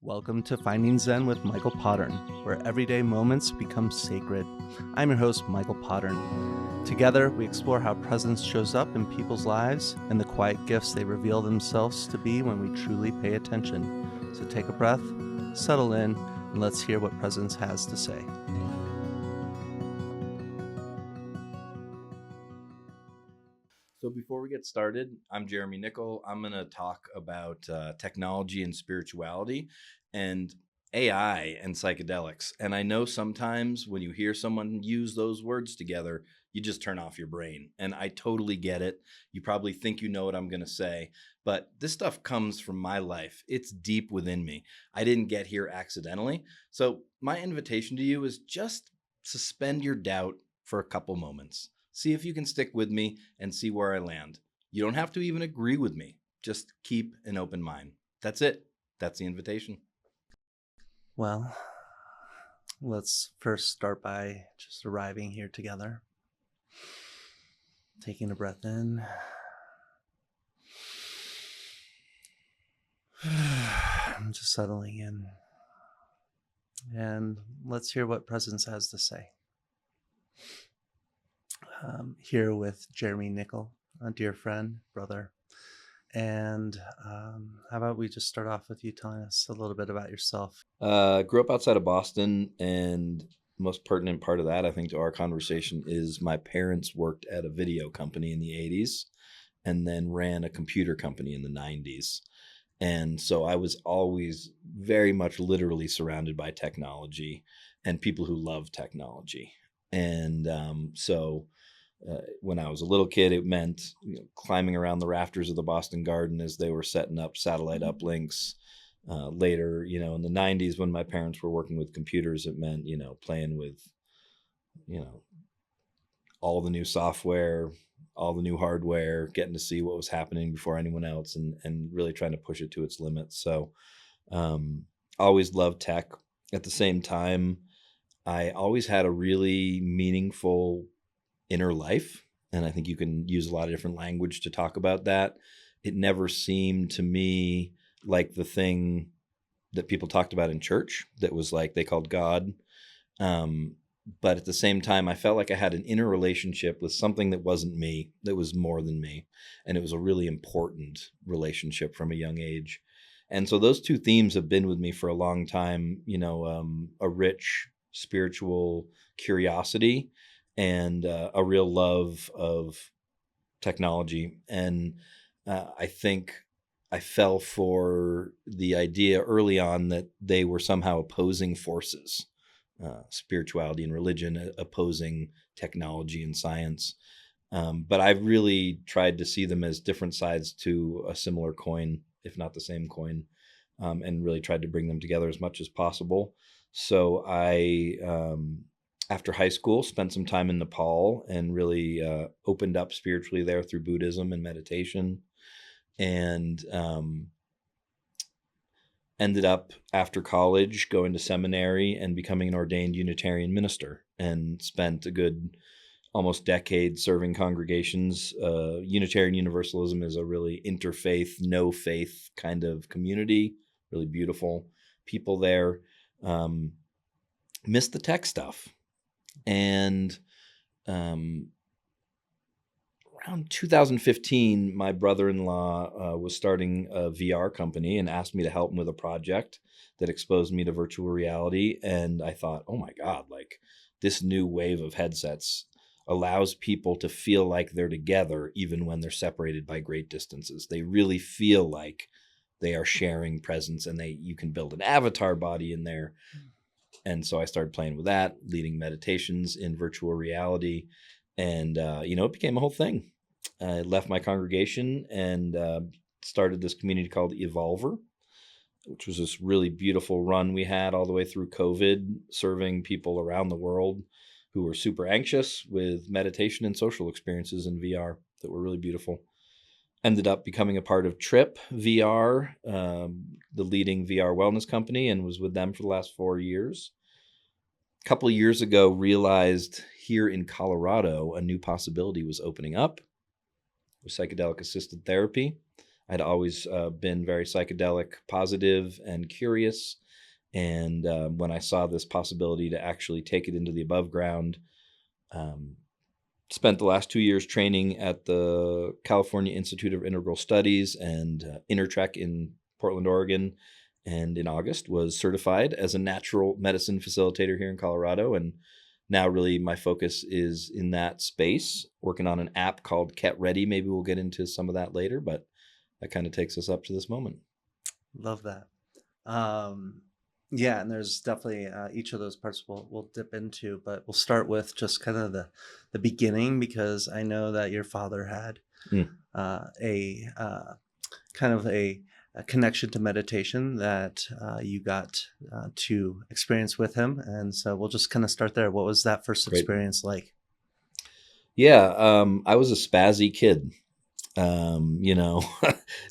Welcome to Finding Zen with Michael Pottern, where everyday moments become sacred. I'm your host, Michael Pottern. Together, we explore how presence shows up in people's lives and the quiet gifts they reveal themselves to be when we truly pay attention. So take a breath, settle in, and let's hear what presence has to say. So before we get started, I'm Jeremy Nickel. I'm going to talk about technology and spirituality and AI and psychedelics. And I know sometimes when you hear someone use those words together, you just turn off your brain. And I totally get it. You probably think you know what I'm going to say, but this stuff comes from my life. It's deep within me. I didn't get here accidentally. So my invitation to you is just suspend your doubt for a couple moments. See if you can stick with me and see where I land. You don't have to even agree with me. Just keep an open mind. That's it. That's the invitation. Well, let's first start by just arriving here together. Taking a breath in. I'm just settling in. And let's hear what presence has to say. Here with Jeremy Nickel, a dear friend, brother. And how about we just start off with you telling us a little bit about yourself? Grew up outside of Boston, and most pertinent part of that, I think, to our conversation is my parents worked at a video company in the 80s and then ran a computer company in the 90s. And so I was always very much literally surrounded by technology and people who love technology. And when I was a little kid, it meant climbing around the rafters of the Boston Garden as they were setting up satellite uplinks. Later, in the 90s, when my parents were working with computers, it meant, playing with, all the new software, all the new hardware, getting to see what was happening before anyone else and really trying to push it to its limits. So always loved tech. At the same time, I always had a really meaningful inner life. And I think you can use a lot of different language to talk about that. It never seemed to me like the thing that people talked about in church that was like they called God. But at the same time, I felt like I had an inner relationship with something that wasn't me, that was more than me. And it was a really important relationship from a young age. And so those two themes have been with me for a long time, a rich spiritual curiosity and a real love of technology. And I think I fell for the idea early on that they were somehow opposing forces, spirituality and religion opposing technology and science. But I've really tried to see them as different sides to a similar coin, if not the same coin, and really tried to bring them together as much as possible. So I after high school, spent some time in Nepal and really opened up spiritually there through Buddhism and meditation. And ended up after college going to seminary and becoming an ordained Unitarian minister and spent a good almost decade serving congregations. Unitarian Universalism is a really interfaith, no faith kind of community, really beautiful people there. Missed the tech stuff. And around 2015, my brother-in-law was starting a VR company and asked me to help him with a project that exposed me to virtual reality. And I thought, oh my God, like this new wave of headsets allows people to feel like they're together even when they're separated by great distances. They really feel like they are sharing presence, and you can build an avatar body in there. And so I started playing with that, leading meditations in virtual reality. And, it became a whole thing. I left my congregation and started this community called Evolver, which was this really beautiful run we had all the way through COVID, serving people around the world who were super anxious with meditation and social experiences in VR that were really beautiful. Ended up becoming a part of Trip VR, the leading VR wellness company, and was with them for the last 4 years. A couple of years ago, realized here in Colorado, a new possibility was opening up with psychedelic-assisted therapy. I'd always been very psychedelic positive and curious. And when I saw this possibility to actually take it into the above ground, um, spent the last 2 years training at the California Institute of Integral Studies and Intertrek in Portland, Oregon. And in August was certified as a natural medicine facilitator here in Colorado. And now really my focus is in that space, working on an app called Ket Ready. Maybe we'll get into some of that later, but that kind of takes us up to this moment. Love that. Yeah, and there's definitely each of those parts we'll dip into, but we'll start with just kind of the beginning, because I know that your father had a kind of a connection to meditation that you got to experience with him, and so we'll just kind of start there. What was that first Great. experience like? Yeah, I was a spazzy kid. You know,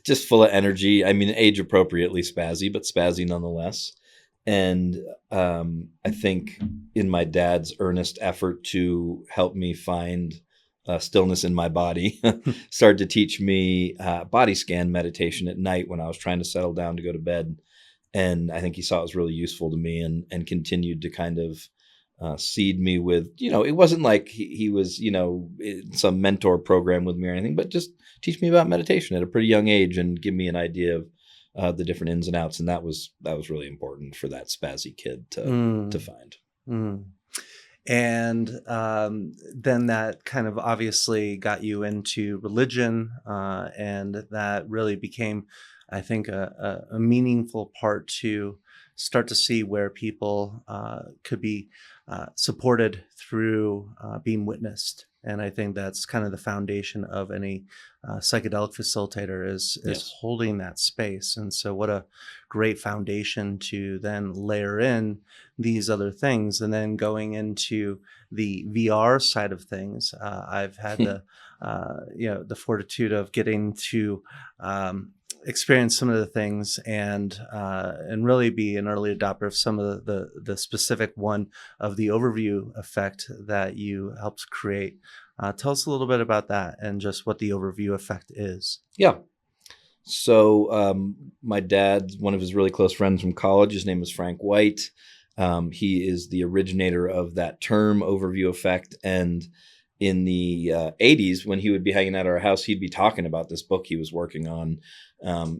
just full of energy. I mean, age appropriately spazzy, but spazzy nonetheless. And I think in my dad's earnest effort to help me find stillness in my body, started to teach me body scan meditation at night when I was trying to settle down to go to bed. And I think he saw it was really useful to me, and continued to kind of seed me with, it wasn't like he was, in some mentor program with me or anything, but just teach me about meditation at a pretty young age and give me an idea of the different ins and outs. And that was really important for that spazzy kid to find. Mm. And then that kind of obviously got you into religion, and that really became, I think, a meaningful part to start to see where people could be supported through being witnessed. And I think that's kind of the foundation of any psychedelic facilitator is Yes. holding that space. And so what a great foundation to then layer in these other things. And then going into the VR side of things, I've had the fortitude of getting to experience some of the things and really be an early adopter of some of the specific one of the overview effect that you helped create. Tell us a little bit about that and just what the overview effect is. Yeah. So my dad, one of his really close friends from college, his name is Frank White. He is the originator of that term, overview effect. And in the 80s, when he would be hanging out at our house, he'd be talking about this book he was working on.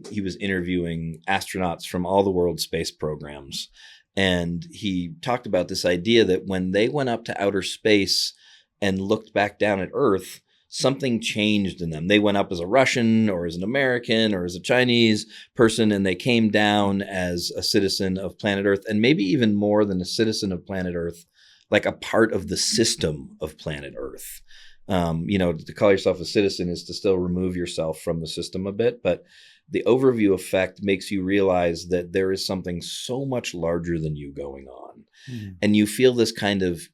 He was interviewing astronauts from all the world's space programs. And he talked about this idea that when they went up to outer space and looked back down at Earth, something changed in them. They went up as a Russian or as an American or as a Chinese person, and they came down as a citizen of planet Earth, and maybe even more than a citizen of planet Earth, like a part of the system of planet Earth. To call yourself a citizen is to still remove yourself from the system a bit, but the overview effect makes you realize that there is something so much larger than you going on. Mm. And you feel this kind of,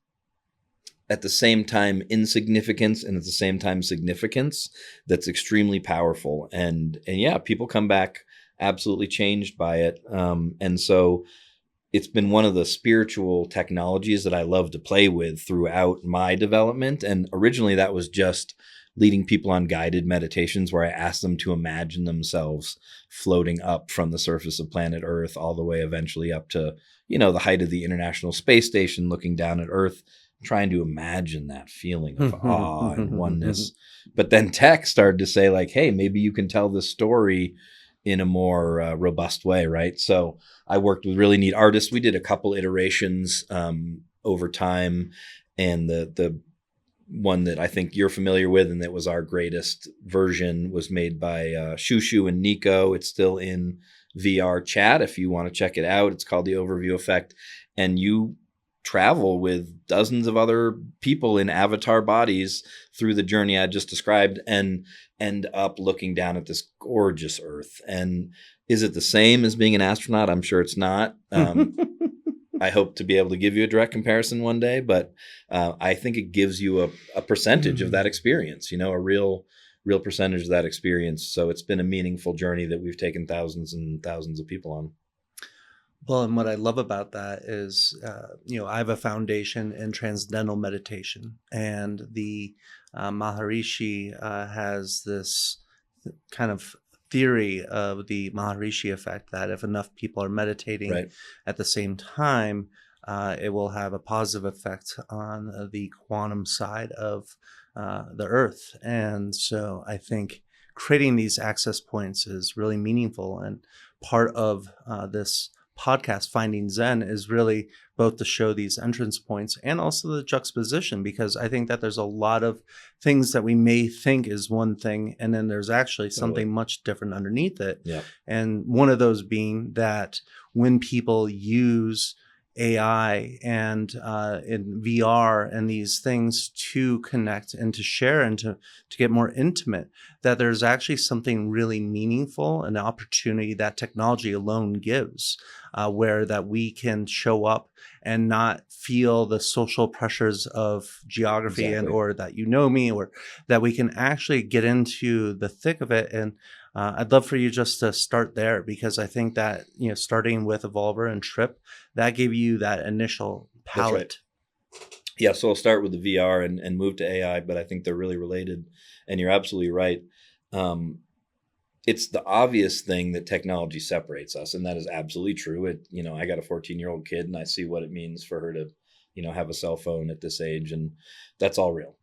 at the same time, insignificance and at the same time significance that's extremely powerful. And yeah, people come back absolutely changed by it. And so it's been one of the spiritual technologies that I love to play with throughout my development. And originally that was just leading people on guided meditations where I asked them to imagine themselves floating up from the surface of planet Earth all the way eventually up to, the height of the International Space Station, looking down at Earth, trying to imagine that feeling of awe and oneness. But then tech started to say, like, hey, maybe you can tell this story in a more robust way, right? So I worked with really neat artists. We did a couple iterations over time. And the one that I think you're familiar with, and that was our greatest version, was made by Shushu and Nico. It's still in VR chat if you want to check it out. It's called The Overview Effect. And you travel with dozens of other people in avatar bodies through the journey I just described and end up looking down at this gorgeous Earth. And is it the same as being an astronaut? I'm sure it's not. I hope to be able to give you a direct comparison one day, but I think it gives you a percentage of that experience, a real percentage of that experience. So it's been a meaningful journey that we've taken thousands and thousands of people on. Well, and what I love about that is, I have a foundation in transcendental meditation, and the Maharishi has this kind of theory of the Maharishi effect, that if enough people are meditating Right. at the same time, it will have a positive effect on the quantum side of the earth. And so I think creating these access points is really meaningful. And part of this podcast, Finding Zen, is really both to show these entrance points and also the juxtaposition, because I think that there's a lot of things that we may think is one thing, and then there's actually something much different underneath it. Yeah. And one of those being that when people use AI and in VR and these things to connect and to share and to get more intimate, that there's actually something really meaningful, an opportunity that technology alone gives, where that we can show up and not feel the social pressures of geography and or that you know me, or that we can actually get into the thick of it. And I'd love for you just to start there, because I think that, starting with Evolver and Trip, that gave you that initial palette. That's right. Yeah, so I'll start with the VR and move to AI, but I think they're really related. And you're absolutely right. It's the obvious thing that technology separates us, and that is absolutely true. I got a 14-year-old kid, and I see what it means for her to, have a cell phone at this age, and that's all real.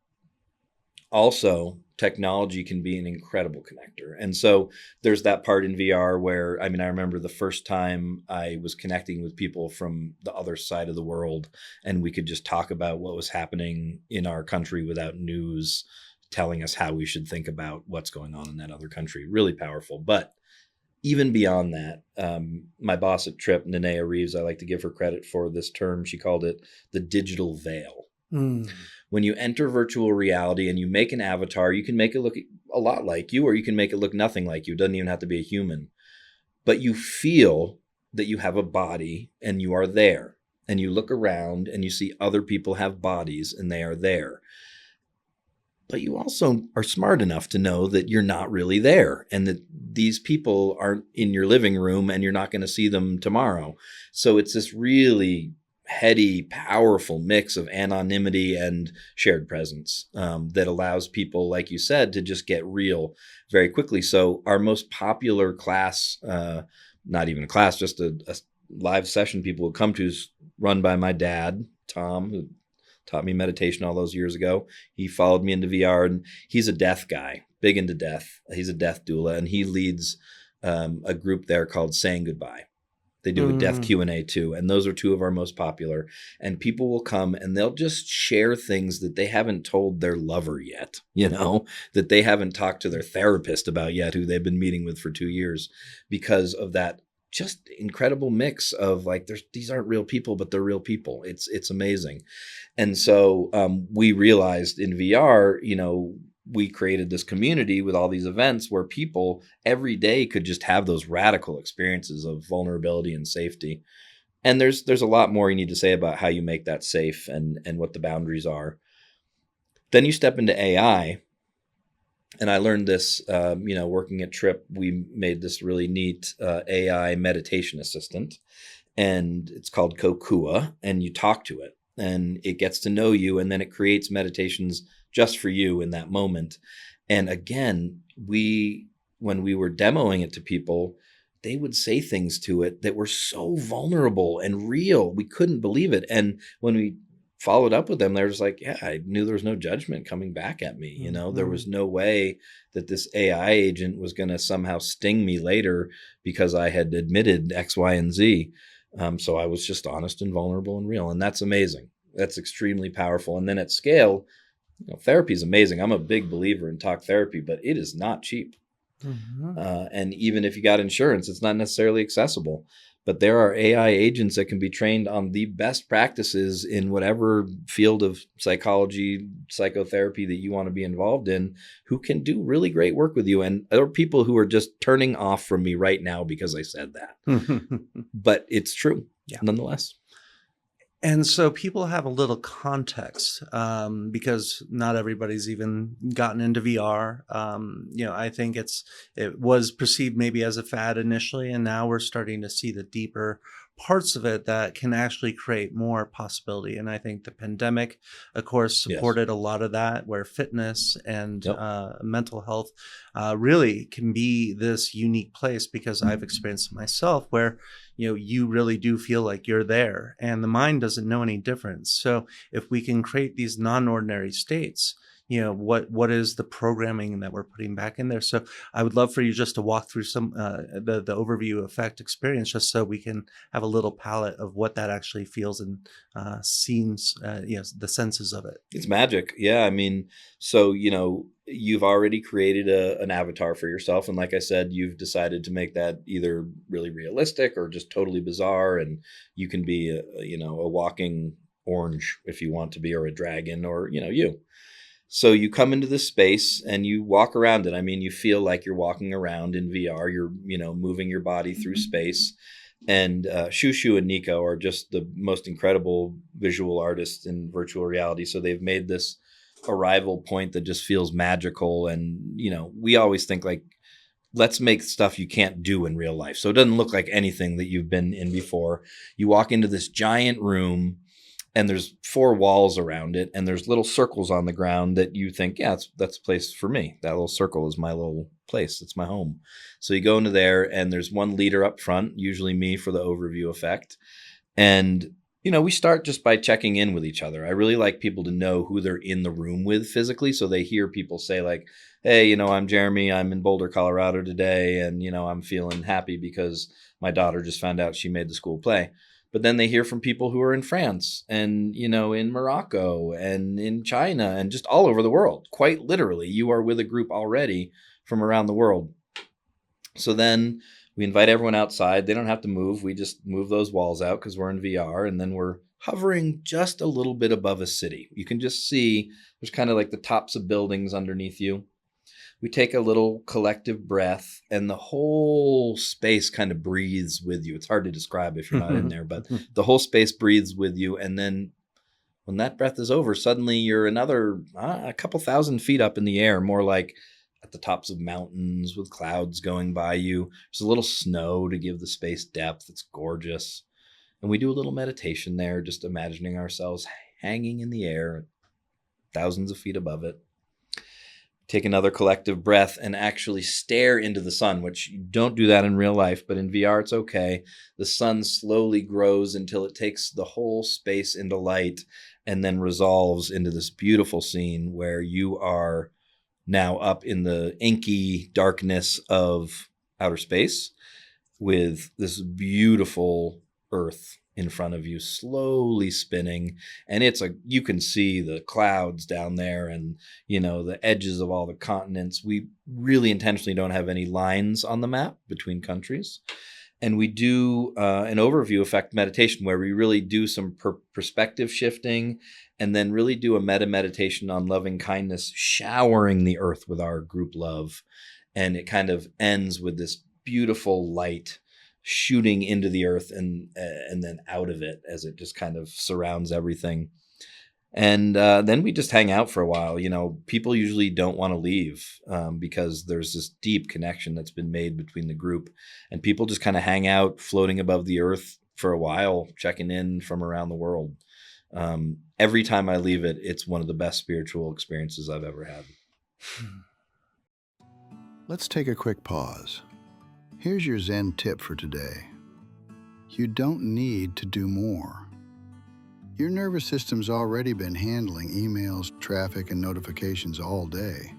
Also, technology can be an incredible connector. And so there's that part in VR where, I remember the first time I was connecting with people from the other side of the world, and we could just talk about what was happening in our country without news telling us how we should think about what's going on in that other country. Really powerful. But even beyond that, my boss at Trip, Nenea Reeves, I like to give her credit for this term. She called it the digital veil. When you enter virtual reality and you make an avatar, you can make it look a lot like you, or you can make it look nothing like you. It doesn't even have to be a human. But you feel that you have a body and you are there. And you look around and you see other people have bodies and they are there. But you also are smart enough to know that you're not really there, and that these people aren't in your living room and you're not going to see them tomorrow. So it's this really heady, powerful mix of anonymity and shared presence that allows people, like you said, to just get real very quickly. So our most popular class, not even a class, just a live session people will come to, is run by my dad, Tom, who taught me meditation all those years ago. He followed me into VR, and he's a death guy, big into death. He's a death doula, and he leads a group there called Saying Goodbye. They do a death Q&A too, and those are two of our most popular. And people will come and they'll just share things that they haven't told their lover yet, that they haven't talked to their therapist about yet, who they've been meeting with for 2 years, because of that just incredible mix of these aren't real people, but they're real people. It's amazing. And so we realized in VR, we created this community with all these events where people every day could just have those radical experiences of vulnerability and safety. And there's a lot more you need to say about how you make that safe and what the boundaries are. Then you step into AI. And I learned this, working at Trip. We made this really neat AI meditation assistant, and it's called Kokua, and you talk to it and it gets to know you, and then it creates meditations just for you in that moment. And again, when we were demoing it to people, they would say things to it that were so vulnerable and real. We couldn't believe it. And when we followed up with them, they were just like, yeah, I knew there was no judgment coming back at me. There was no way that this AI agent was going to somehow sting me later because I had admitted X, Y, and Z. So I was just honest and vulnerable and real. And that's amazing. That's extremely powerful. And then at scale, therapy is amazing. I'm a big believer in talk therapy, but it is not cheap. And even if you got insurance, it's not necessarily accessible. But there are AI agents that can be trained on the best practices in whatever field of psychology, psychotherapy that you want to be involved in, who can do really great work with you. And there are people who are just turning off from me right now because I said that. But it's true, nonetheless. And so people have a little context because not everybody's even gotten into VR. I think it was perceived maybe as a fad initially, and now we're starting to see the deeper parts of it that can actually create more possibility. And I think the pandemic, of course, Yes. supported a lot of that, where fitness and Yep. mental health really can be this unique place, because I've experienced it myself, where you really do feel like you're there and the mind doesn't know any difference. So if we can create these non-ordinary states, what is the programming that we're putting back in there? So I would love for you just to walk through some the overview effect experience, just so we can have a little palette of what that actually feels and seems, the senses of it. It's magic. Yeah. I mean, so, you've already created an avatar for yourself. And like I said, you've decided to make that either really realistic or just totally bizarre. And you can be a walking orange if you want to be, or a dragon, or, you. So you come into this space and you walk around it. I mean, you feel like you're walking around in VR. You're, moving your body through space. And Shushu and Nico are just the most incredible visual artists in virtual reality. So they've made this arrival point that just feels magical. And, we always think like, let's make stuff you can't do in real life. So it doesn't look like anything that you've been in before. You walk into this giant room, and there's 4 walls around it, and there's little circles on the ground that you think, yeah, that's a place for me. That little circle is my little place. It's my home. So you go into there, and there's one leader up front, usually me for the overview effect. And, we start just by checking in with each other. I really like people to know who they're in the room with physically. So they hear people say like, hey, I'm Jeremy. I'm in Boulder, Colorado today. And, I'm feeling happy because my daughter just found out she made the school play. But then they hear from people who are in France and, in Morocco and in China and just all over the world. Quite literally, you are with a group already from around the world. So then we invite everyone outside. They don't have to move. We just move those walls out because we're in VR. And then we're hovering just a little bit above a city. You can just see there's kind of like the tops of buildings underneath you. We take a little collective breath, and the whole space kind of breathes with you. It's hard to describe if you're not in there, but the whole space breathes with you. And then when that breath is over, suddenly you're another a couple thousand feet up in the air, more like at the tops of mountains with clouds going by you. There's a little snow to give the space depth. It's gorgeous. And we do a little meditation there, just imagining ourselves hanging in the air, thousands of feet above it. Take another collective breath and actually stare into the sun, which you don't do that in real life, but in VR, it's okay. The sun slowly grows until it takes the whole space into light and then resolves into this beautiful scene where you are now up in the inky darkness of outer space with this beautiful Earth in front of you, slowly spinning. And you can see the clouds down there and, the edges of all the continents. We really intentionally don't have any lines on the map between countries. And we do an overview effect meditation where we really do some perspective shifting and then really do a meta meditation on loving kindness, showering the earth with our group love. And it kind of ends with this beautiful light shooting into the earth and then out of it as it just kind of surrounds everything. And then we just hang out for a while. People usually don't want to leave because there's this deep connection that's been made between the group, and people just kind of hang out floating above the earth for a while, checking in from around the world. Every time I leave it, it's one of the best spiritual experiences I've ever had. Let's take a quick pause. Here's your Zen tip for today. You don't need to do more. Your nervous system's already been handling emails, traffic, and notifications all day.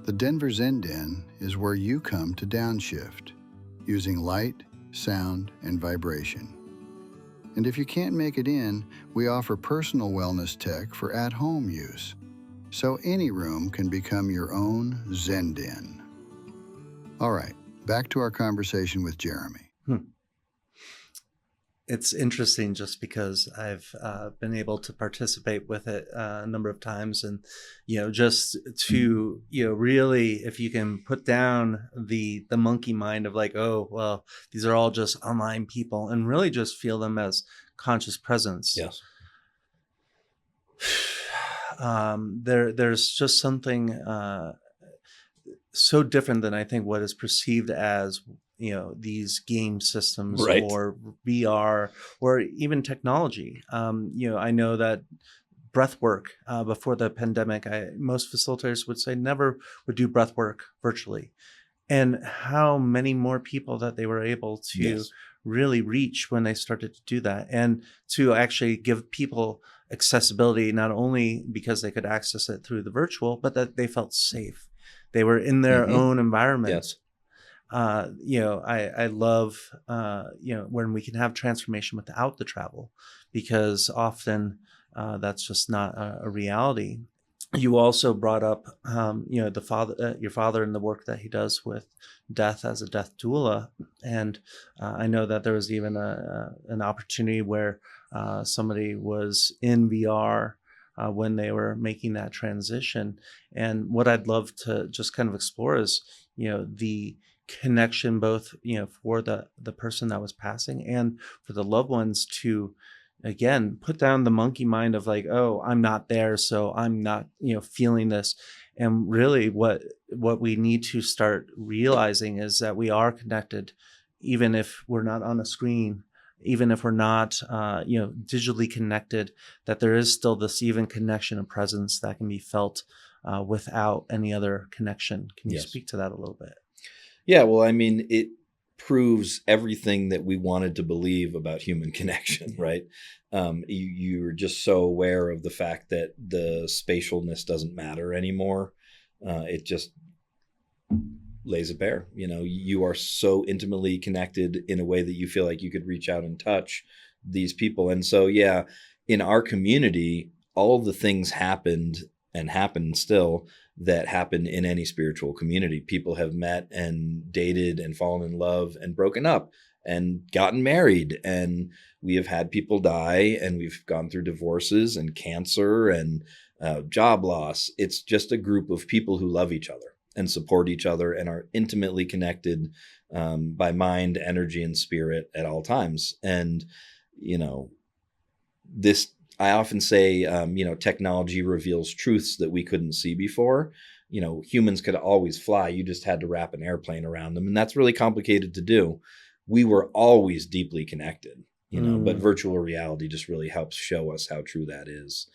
The Denver Zen Den is where you come to downshift, using light, sound, and vibration. And if you can't make it in, we offer personal wellness tech for at-home use, so any room can become your own Zen Den. All right. Back to our conversation with Jeremy. It's interesting just because I've been able to participate with it a number of times, and just to really, if you can put down the monkey mind of like, oh well, these are all just online people, and really just feel them as conscious presence. Yes. There's just something so different than I think what is perceived as these game systems Right. or VR or even technology. I know that breath work before the pandemic, most facilitators would say never would do breath work virtually. And how many more people that they were able to Yes. really reach when they started to do that, and to actually give people accessibility, not only because they could access it through the virtual, but that they felt safe. They were in their own environment. Yes. I love, when we can have transformation without the travel, because often that's just not a reality. You also brought up, your father and the work that he does with death as a death doula. And I know that there was even an opportunity where somebody was in VR when they were making that transition. And what I'd love to just kind of explore is, the connection, both, for the person that was passing and for the loved ones, to again put down the monkey mind of like, oh, I'm not there, so I'm not feeling this. And really what we need to start realizing is that we are connected, even if we're not on a screen, even if we're not digitally connected, that there is still this even connection and presence that can be felt without any other connection. Can you Yes. speak to that a little bit? Yeah, well, I mean, it proves everything that we wanted to believe about human connection, right? You're just so aware of the fact that the spatialness doesn't matter anymore. It just lays it bare. You are so intimately connected in a way that you feel like you could reach out and touch these people. And so, yeah, in our community, all of the things happened and happen still that happen in any spiritual community. People have met and dated and fallen in love and broken up and gotten married. And we have had people die, and we've gone through divorces and cancer and job loss. It's just a group of people who love each other and support each other and are intimately connected by mind, energy, and spirit at all times. And, this, I often say, technology reveals truths that we couldn't see before. Humans could always fly. You just had to wrap an airplane around them. And that's really complicated to do. We were always deeply connected, but virtual reality just really helps show us how true that is.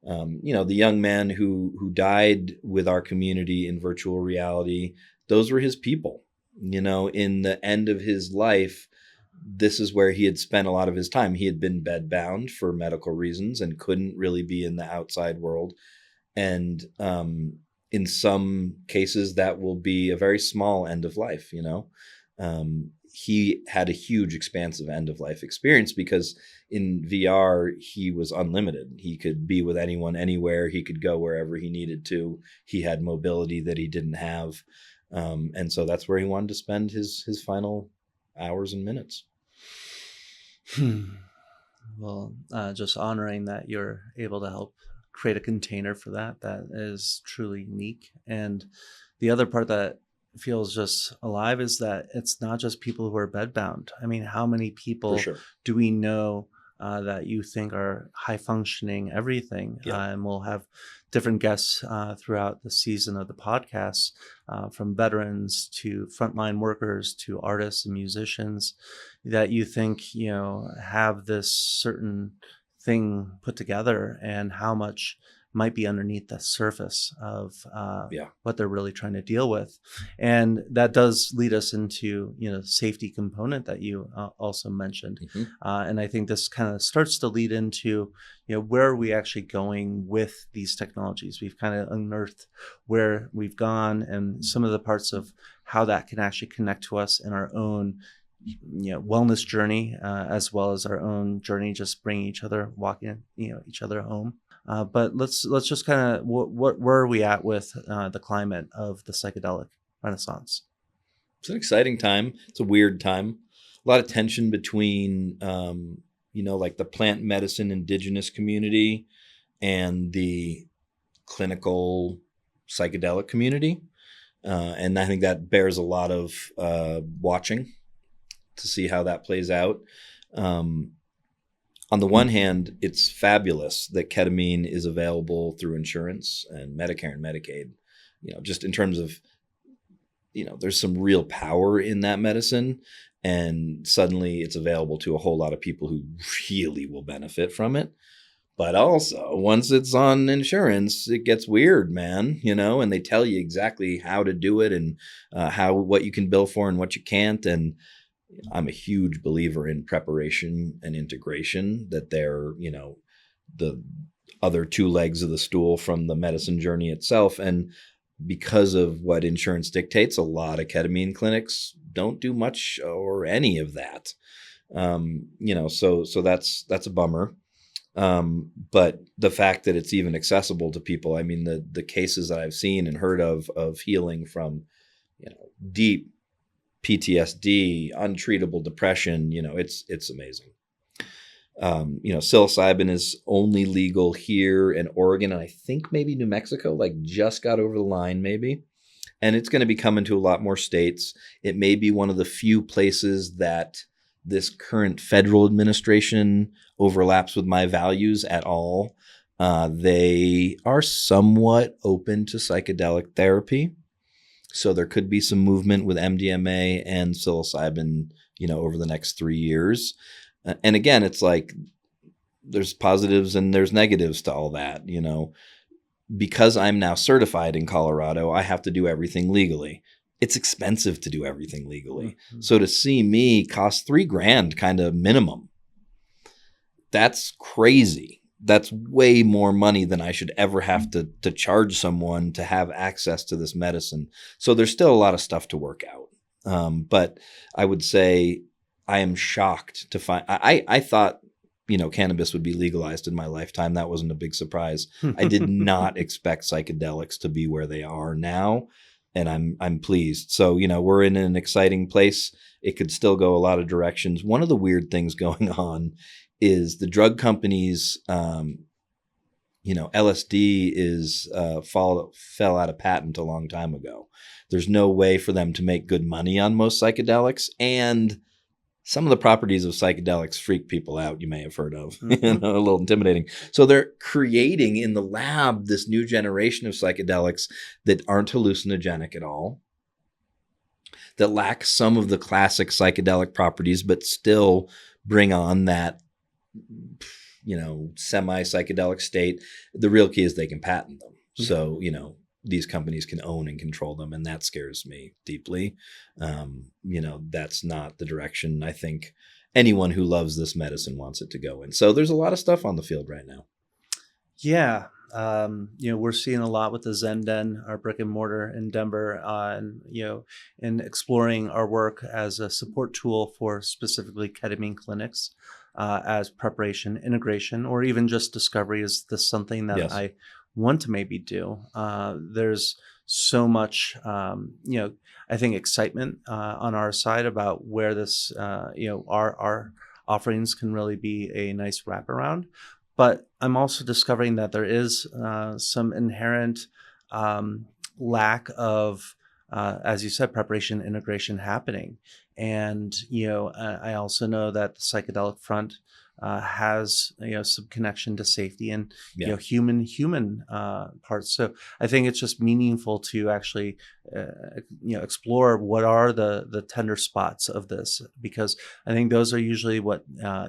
The young man who died with our community in virtual reality, those were his people. In the end of his life, this is where he had spent a lot of his time. He had been bedbound for medical reasons and couldn't really be in the outside world. And in some cases, that will be a very small end of life. He had a huge expansive end of life experience because in VR, he was unlimited. He could be with anyone, anywhere. He could go wherever he needed to. He had mobility that he didn't have. And so that's where he wanted to spend his final hours and minutes. Well, just honoring that you're able to help create a container for that is truly unique. And the other part that feels just alive is that it's not just people who are bedbound. I mean, how many people do we know that you think are high functioning everything? Yeah. And we'll have different guests throughout the season of the podcast, from veterans to frontline workers to artists and musicians, that you think, have this certain thing put together, and how much might be underneath the surface of what they're really trying to deal with. And that does lead us into, safety component that you also mentioned. And I think this kind of starts to lead into, where are we actually going with these technologies? We've kind of unearthed where we've gone and some of the parts of how that can actually connect to us in our own wellness journey, as well as our own journey, just bringing each other, walking, each other home. But let's just kind of, where are we at with the climate of the psychedelic renaissance? It's an exciting time. It's a weird time. A lot of tension between, like the plant medicine indigenous community and the clinical psychedelic community. And I think that bears a lot of watching to see how that plays out. On the one hand, it's fabulous that ketamine is available through insurance and Medicare and Medicaid, just in terms of there's some real power in that medicine, and suddenly it's available to a whole lot of people who really will benefit from it. But also, once it's on insurance, it gets weird, man, and they tell you exactly how to do it and what you can bill for and what you can't. And I'm a huge believer in preparation and integration, that they're, the other two legs of the stool from the medicine journey itself. And because of what insurance dictates, a lot of ketamine clinics don't do much or any of that. So that's a bummer. But the fact that it's even accessible to people, I mean, the cases that I've seen and heard of healing from, deep PTSD, untreatable depression, it's amazing. Psilocybin is only legal here in Oregon, and I think maybe New Mexico, like just got over the line maybe. And it's going to be coming to a lot more states. It may be one of the few places that this current federal administration overlaps with my values at all. They are somewhat open to psychedelic therapy. So there could be some movement with MDMA and psilocybin, over the next 3 years. And again, it's like there's positives and there's negatives to all that, Because I'm now certified in Colorado, I have to do everything legally. It's expensive to do everything legally. Mm-hmm. So to see me cost $3,000 kind of minimum, that's crazy. That's way more money than I should ever have to charge someone to have access to this medicine. So there's still a lot of stuff to work out. But I would say I am shocked to find, I thought, cannabis would be legalized in my lifetime. That wasn't a big surprise. I did not expect psychedelics to be where they are now. And I'm pleased. So, we're in an exciting place. It could still go a lot of directions. One of the weird things going on is the drug companies, LSD fell out of patent a long time ago. There's no way for them to make good money on most psychedelics. And some of the properties of psychedelics freak people out, you may have heard of, mm-hmm. A little intimidating. So they're creating in the lab this new generation of psychedelics that aren't hallucinogenic at all, that lack some of the classic psychedelic properties, but still bring on that, semi-psychedelic state. The real key is they can patent them. Mm-hmm. So, these companies can own and control them. And that scares me deeply. That's not the direction I think anyone who loves this medicine wants it to go in. So there's a lot of stuff on the field right now. Yeah. We're seeing a lot with the Zen Den, our brick and mortar in Denver, in exploring our work as a support tool for specifically ketamine clinics, as preparation, integration, or even just discovery. Is this something that Yes. I want to maybe do? There's so much, I think excitement on our side about where this, our offerings can really be a nice wraparound. But I'm also discovering that there is some inherent lack of, as you said, preparation, integration happening. And, I also know that the psychedelic front has, some connection to safety and, human parts. So I think it's just meaningful to actually, explore what are the tender spots of this, because I think those are usually what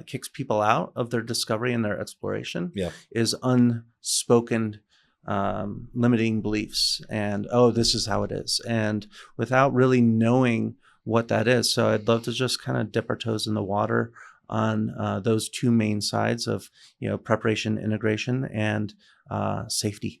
kicks people out of their discovery and their exploration. Yeah. Is unspoken limiting beliefs and, oh, this is how it is. And without really knowing what that is. So I'd love to just kind of dip our toes in the water on those two main sides of, preparation, integration, and safety.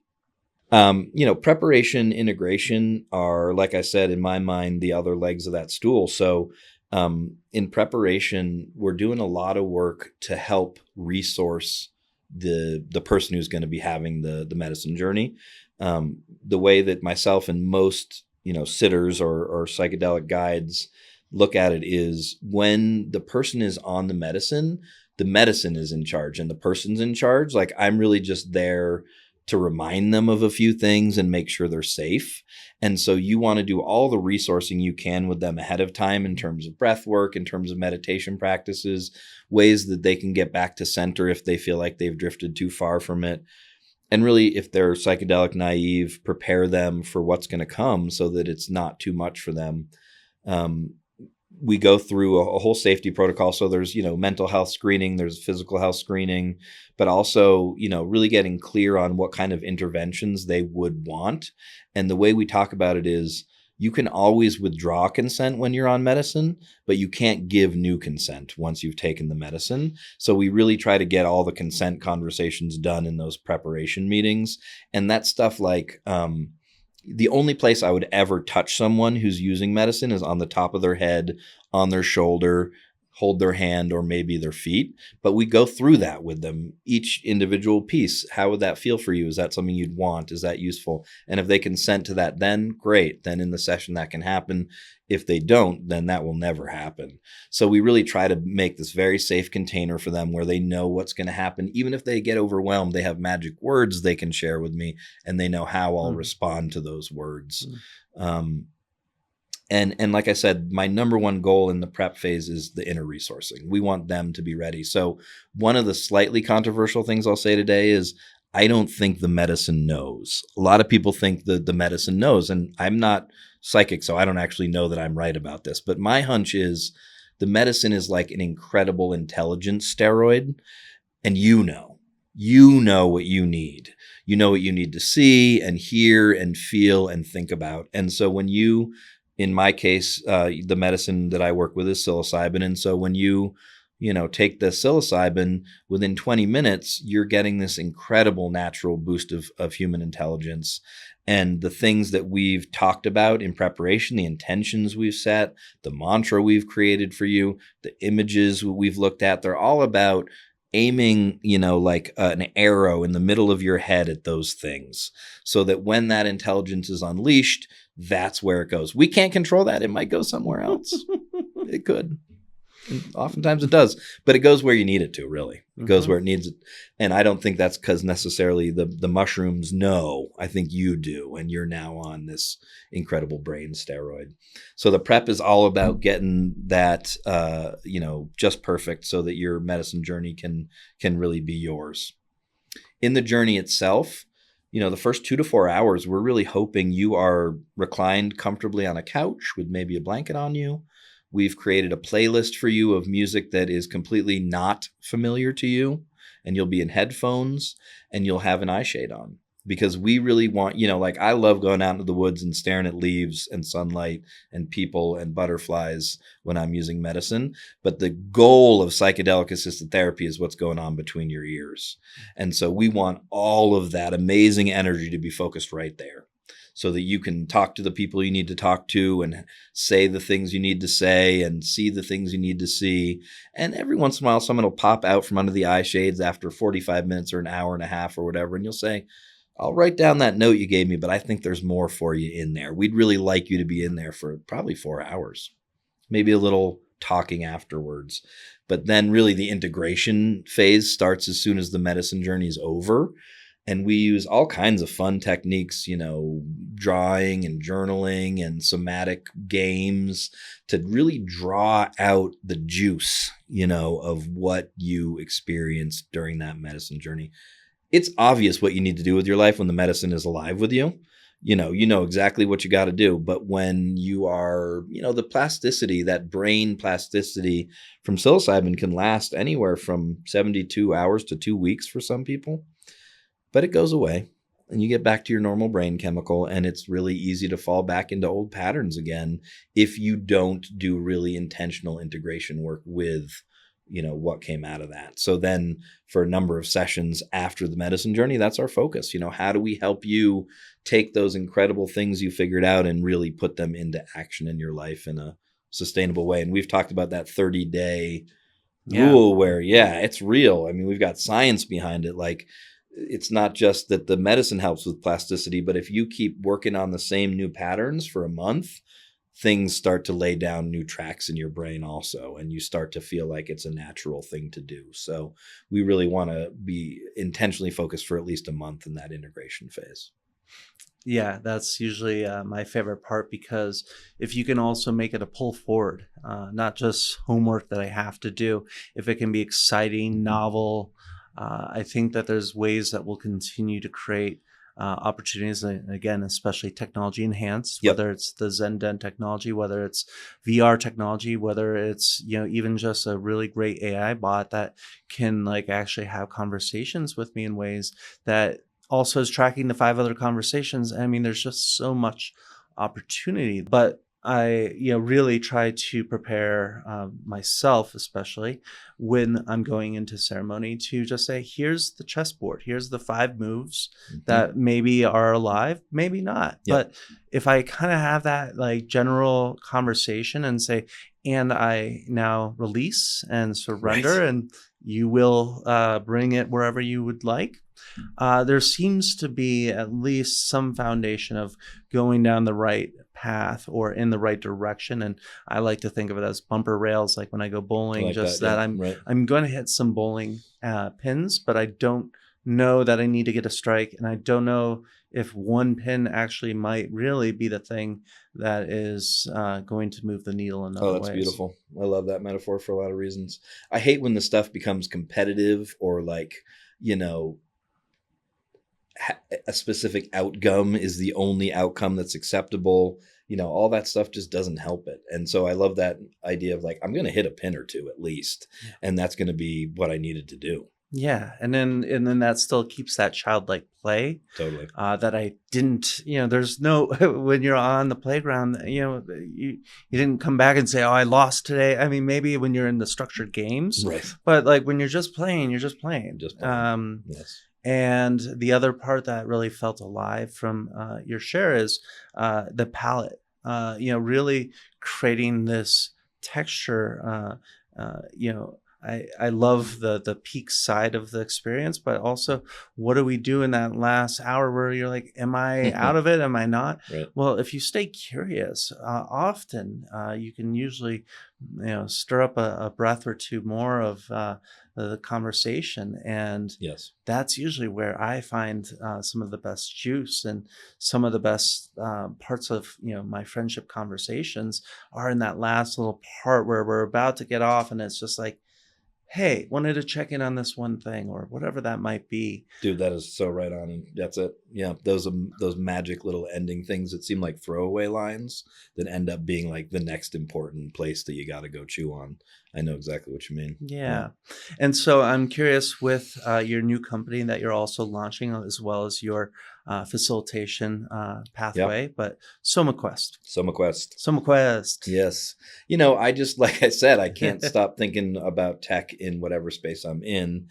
Preparation, integration are, like I said, in my mind, the other legs of that stool. So in preparation, we're doing a lot of work to help resource the person who's going to be having the medicine journey. The way that myself and most sitters or psychedelic guides look at it is when the person is on the medicine is in charge and the person's in charge. Like, I'm really just there to remind them of a few things and make sure they're safe. And so you want to do all the resourcing you can with them ahead of time in terms of breath work, in terms of meditation practices, ways that they can get back to center if they feel like they've drifted too far from it. And really, if they're psychedelic naive, prepare them for what's going to come so that it's not too much for them. We go through a whole safety protocol. So there's, mental health screening, there's physical health screening, but also, really getting clear on what kind of interventions they would want. And the way we talk about it is, you can always withdraw consent when you're on medicine, but you can't give new consent once you've taken the medicine. So we really try to get all the consent conversations done in those preparation meetings. And that stuff like, the only place I would ever touch someone who's using medicine is on the top of their head, on their shoulder, hold their hand, or maybe their feet. But we go through that with them, each individual piece. How would that feel for you? Is that something you'd want? Is that useful? And if they consent to that, then great. Then in the session that can happen. If they don't, then that will never happen. So we really try to make this very safe container for them where they know what's going to happen. Even if they get overwhelmed, they have magic words they can share with me, and they know how I'll respond to those words. And like I said, my number one goal in the prep phase is the inner resourcing. We want them to be ready. So one of the slightly controversial things I'll say today is, I don't think the medicine knows. A lot of people think that the medicine knows, and I'm not psychic, so I don't actually know that I'm right about this. But my hunch is the medicine is like an incredible intelligence steroid, and you know what you need. You know what you need to see and hear and feel and think about. And so when you, in my case, the medicine that I work with is psilocybin. And so when you take the psilocybin, within 20 minutes, you're getting this incredible natural boost of human intelligence. And the things that we've talked about in preparation, the intentions we've set, the mantra we've created for you, the images we've looked at, they're all about aiming, like an arrow in the middle of your head at those things, so that when that intelligence is unleashed, that's where it goes. We can't control that. It might go somewhere else. It could. And oftentimes it does, but it goes where you need it to, really. It goes where it needs it. And I don't think that's because necessarily the mushrooms know. I think you do, and you're now on this incredible brain steroid. So the prep is all about getting that, just perfect so that your medicine journey can really be yours. In the journey itself, the first 2 to 4 hours, we're really hoping you are reclined comfortably on a couch with maybe a blanket on you. We've created a playlist for you of music that is completely not familiar to you, and you'll be in headphones and you'll have an eye shade on, because we really want, like I love going out into the woods and staring at leaves and sunlight and people and butterflies when I'm using medicine. But the goal of psychedelic-assisted therapy is what's going on between your ears. And so we want all of that amazing energy to be focused right there, so that you can talk to the people you need to talk to and say the things you need to say and see the things you need to see. And every once in a while, someone will pop out from under the eye shades after 45 minutes or an hour and a half or whatever, and you'll say, I'll write down that note you gave me, but I think there's more for you in there. We'd really like you to be in there for probably 4 hours, maybe a little talking afterwards. But then really the integration phase starts as soon as the medicine journey is over. And we use all kinds of fun techniques, drawing and journaling and somatic games to really draw out the juice, of what you experienced during that medicine journey. It's obvious what you need to do with your life when the medicine is alive with you. You know exactly what you got to do. But when you are, the plasticity, that brain plasticity from psilocybin can last anywhere from 72 hours to 2 weeks for some people. But it goes away and you get back to your normal brain chemical, and it's really easy to fall back into old patterns again if you don't do really intentional integration work with, what came out of that. So then for a number of sessions after the medicine journey, that's our focus. How do we help you take those incredible things you figured out and really put them into action in your life in a sustainable way? And we've talked about that 30-day rule where, it's real. I mean, we've got science behind it. Like, it's not just that the medicine helps with plasticity, but if you keep working on the same new patterns for a month, things start to lay down new tracks in your brain also, and you start to feel like it's a natural thing to do. So we really want to be intentionally focused for at least a month in that integration phase. Yeah, that's usually my favorite part, because if you can also make it a pull forward, not just homework that I have to do, if it can be exciting, novel, I think that there's ways that we'll continue to create opportunities, and again, especially technology enhanced, Yep. whether it's the Zen Den technology, whether it's VR technology, whether it's, even just a really great AI bot that can like actually have conversations with me in ways that also is tracking the 5 other conversations. I mean, there's just so much opportunity, but I, really try to prepare myself, especially when I'm going into ceremony, to just say, here's the chessboard, here's the 5 moves that maybe are alive, maybe not. Yep. But if I kind of have that like general conversation and say, and I now release and surrender, Right. and you will bring it wherever you would like. There seems to be at least some foundation of going down the right path or in the right direction. And I like to think of it as bumper rails, like when I go I bowling, like just that. that Yeah. Right. I'm going to hit some bowling pins, but I don't know that I need to get a strike. And I don't know if one pin actually might really be the thing that is going to move the needle in other Oh, that's ways. beautiful. I love that metaphor for a lot of reasons. I hate when the stuff becomes competitive or like, a specific outcome is the only outcome that's acceptable. All that stuff just doesn't help it. And so I love that idea of like, I'm going to hit a pin or two at least. Yeah. And that's going to be what I needed to do. Yeah. And then that still keeps that childlike play. Totally. That I didn't, there's no, when you're on the playground, you didn't come back and say, oh, I lost today. I mean, maybe when you're in the structured games, Right. but like when you're just playing, you're just playing. Just playing. Yes. And the other part that really felt alive from your share is the palette, really creating this texture, I love the peak side of the experience, but also what do we do in that last hour where you're like, am I out of it? Am I not? Right. Well, if you stay curious, often you can usually, stir up a breath or two more of the conversation. And Yes. that's usually where I find some of the best juice, and some of the best parts of, my friendship conversations are in that last little part where we're about to get off. And it's just like, hey, wanted to check in on this one thing, or whatever that might be. Dude, that is so right on. And that's it. Yeah. Those magic little ending things that seem like throwaway lines that end up being like the next important place that you got to go chew on. I know exactly what you mean. Yeah. And so I'm curious with your new company that you're also launching, as well as your facilitation pathway, but SomaQuest. SomaQuest. Yes. I just, like I said, I can't stop thinking about tech in whatever space I'm in.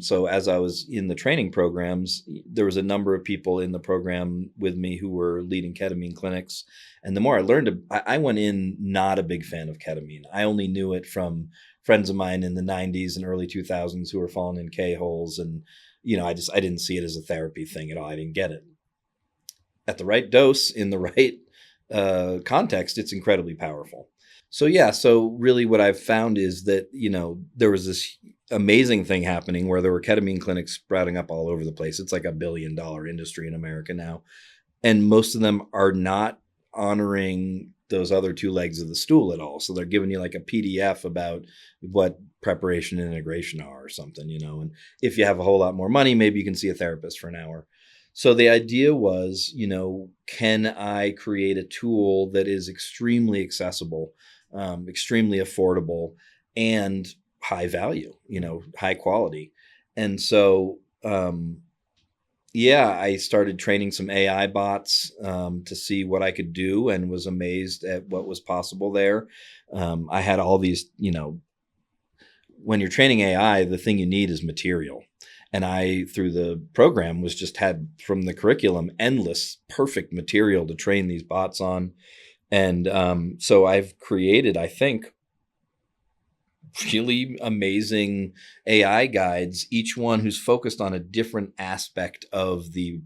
So as I was in the training programs, there was a number of people in the program with me who were leading ketamine clinics. And the more I learned, I went in not a big fan of ketamine. I only knew it from friends of mine in the 90s and early 2000s who were falling in K-holes. And, I didn't see it as a therapy thing at all. I didn't get it. At the right dose, in the right context, it's incredibly powerful. So really what I've found is that, there was this amazing thing happening where there were ketamine clinics sprouting up all over the place. It's like $1 billion industry in America now. And most of them are not honoring those other 2 legs of the stool at all. So they're giving you like a PDF about what preparation and integration are or something, and if you have a whole lot more money, maybe you can see a therapist for an hour. So the idea was, can I create a tool that is extremely accessible, extremely affordable, and high value, high quality. And so, I started training some AI bots to see what I could do, and was amazed at what was possible there. I had all these, when you're training AI, the thing you need is material. And I, through the program, had from the curriculum, endless perfect material to train these bots on. And so I've created, I think, really amazing AI guides, each one who's focused on a different aspect of the,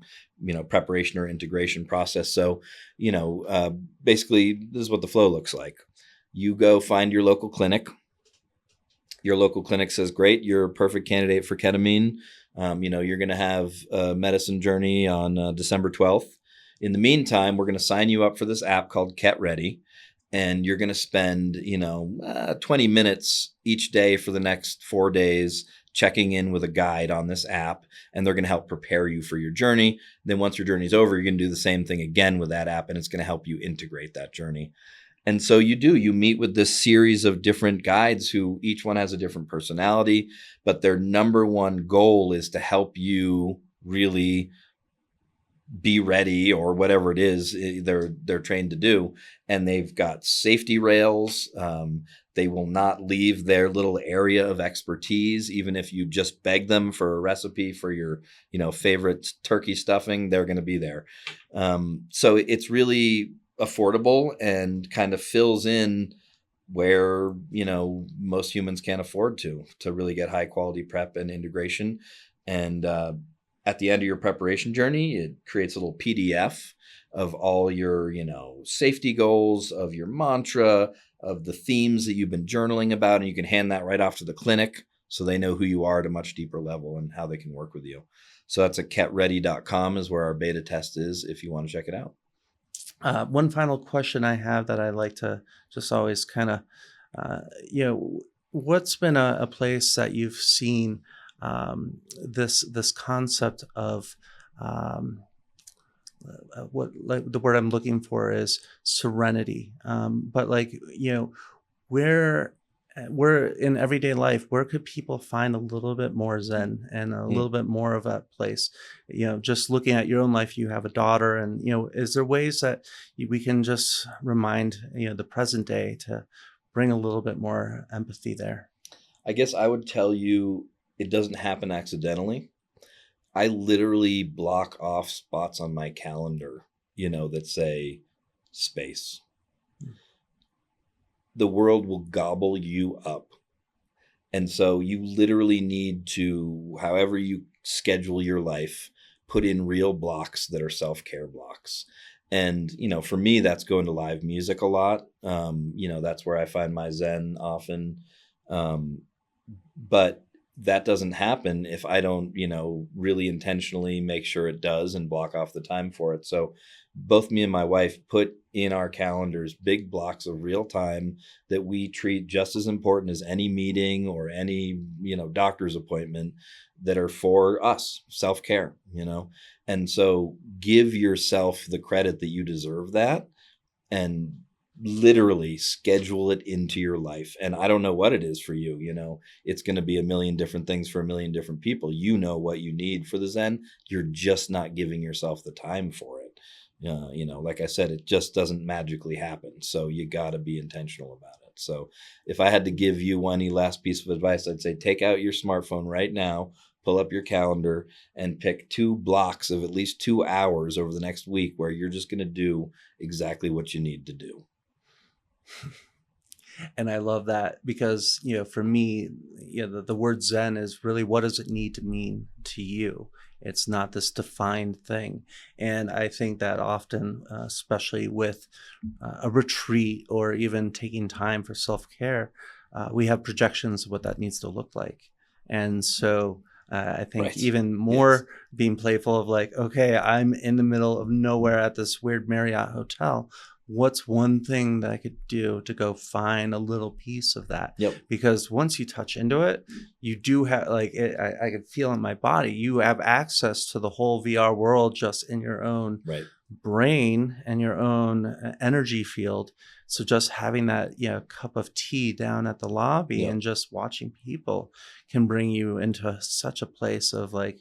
preparation or integration process. So, basically this is what the flow looks like. You go find your local clinic. Your local clinic says, great, you're a perfect candidate for ketamine. You're going to have a medicine journey on December 12th. In the meantime, we're going to sign you up for this app called Ket Ready. And you're going to spend, 20 minutes each day for the next 4 days checking in with a guide on this app, and they're going to help prepare you for your journey. Then once your journey's over, you're going to do the same thing again with that app, and it's going to help you integrate that journey. And so you meet with this series of different guides who each one has a different personality, but their number one goal is to help you really be ready, or whatever it is they're trained to do. And they've got safety rails. They will not leave their little area of expertise. Even if you just beg them for a recipe for your, favorite turkey stuffing, they're going to be there. So it's really affordable and kind of fills in where, most humans can't afford to really get high quality prep and integration. And, at the end of your preparation journey, it creates a little PDF of all your, safety goals, of your mantra, of the themes that you've been journaling about. And you can hand that right off to the clinic so they know who you are at a much deeper level and how they can work with you. So that's at ketready.com is where our beta test is if you want to check it out. One final question I have that I like to just always kind of, what's been a place that you've seen this concept of what, like, the word I'm looking for is serenity, but where in everyday life, where could people find a little bit more Zen and a little bit more of that place? Just looking at your own life, you have a daughter, and is there ways that we can just remind the present day to bring a little bit more empathy there? I guess I would tell you, it doesn't happen accidentally. I literally block off spots on my calendar, that say space. The world will gobble you up. And so you literally need to, however you schedule your life, put in real blocks that are self-care blocks. And, for me, that's going to live music a lot. That's where I find my Zen often. But that doesn't happen if I don't, really intentionally make sure it does and block off the time for it. So both me and my wife put in our calendars big blocks of real time that we treat just as important as any meeting or any, doctor's appointment, that are for us, self-care, And so give yourself the credit that you deserve that, and literally schedule it into your life. And I don't know what it is for you. It's going to be a million different things for a million different people. What you need for the Zen. You're just not giving yourself the time for it. Like I said, it just doesn't magically happen. So you got to be intentional about it. So if I had to give you any last piece of advice, I'd say take out your smartphone right now, pull up your calendar, and pick 2 blocks of at least 2 hours over the next week where you're just going to do exactly what you need to do. And I love that because, for me, the word Zen is really, what does it need to mean to you? It's not this defined thing. And I think that often, especially with a retreat or even taking time for self-care, we have projections of what that needs to look like. And so I think Right. even more being playful of like, okay, I'm in the middle of nowhere at this weird Marriott hotel. What's one thing that I could do to go find a little piece of that? Yep. Because once you touch into it, you do have I can feel in my body, you have access to the whole VR world just in your own brain and your own energy field. So just having that, cup of tea down at the lobby and just watching people can bring you into such a place of like,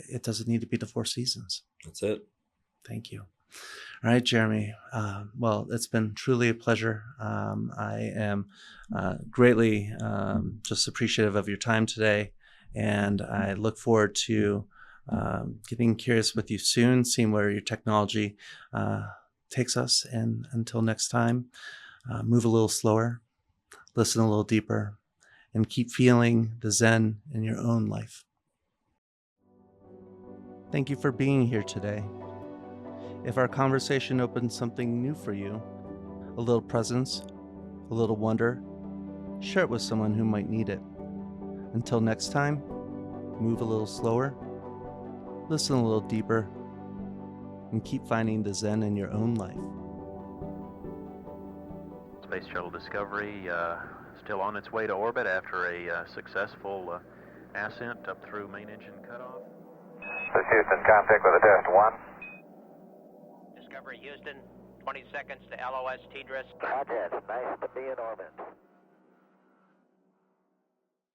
it doesn't need to be the 4 seasons. That's it. Thank you. All right, Jeremy. Well, it's been truly a pleasure. I am greatly just appreciative of your time today. And I look forward to getting curious with you soon, seeing where your technology takes us. And until next time, move a little slower, listen a little deeper, and keep feeling the Zen in your own life. Thank you for being here today. If our conversation opened something new for you, a little presence, a little wonder, share it with someone who might need it. Until next time, move a little slower, listen a little deeper, and keep finding the Zen in your own life. Space Shuttle Discovery, still on its way to orbit after a successful ascent up through main engine cutoff. This is Houston, contact with a test 1. Discovery Houston, 20 seconds to LOS TDRS. Roger, nice to be in orbit.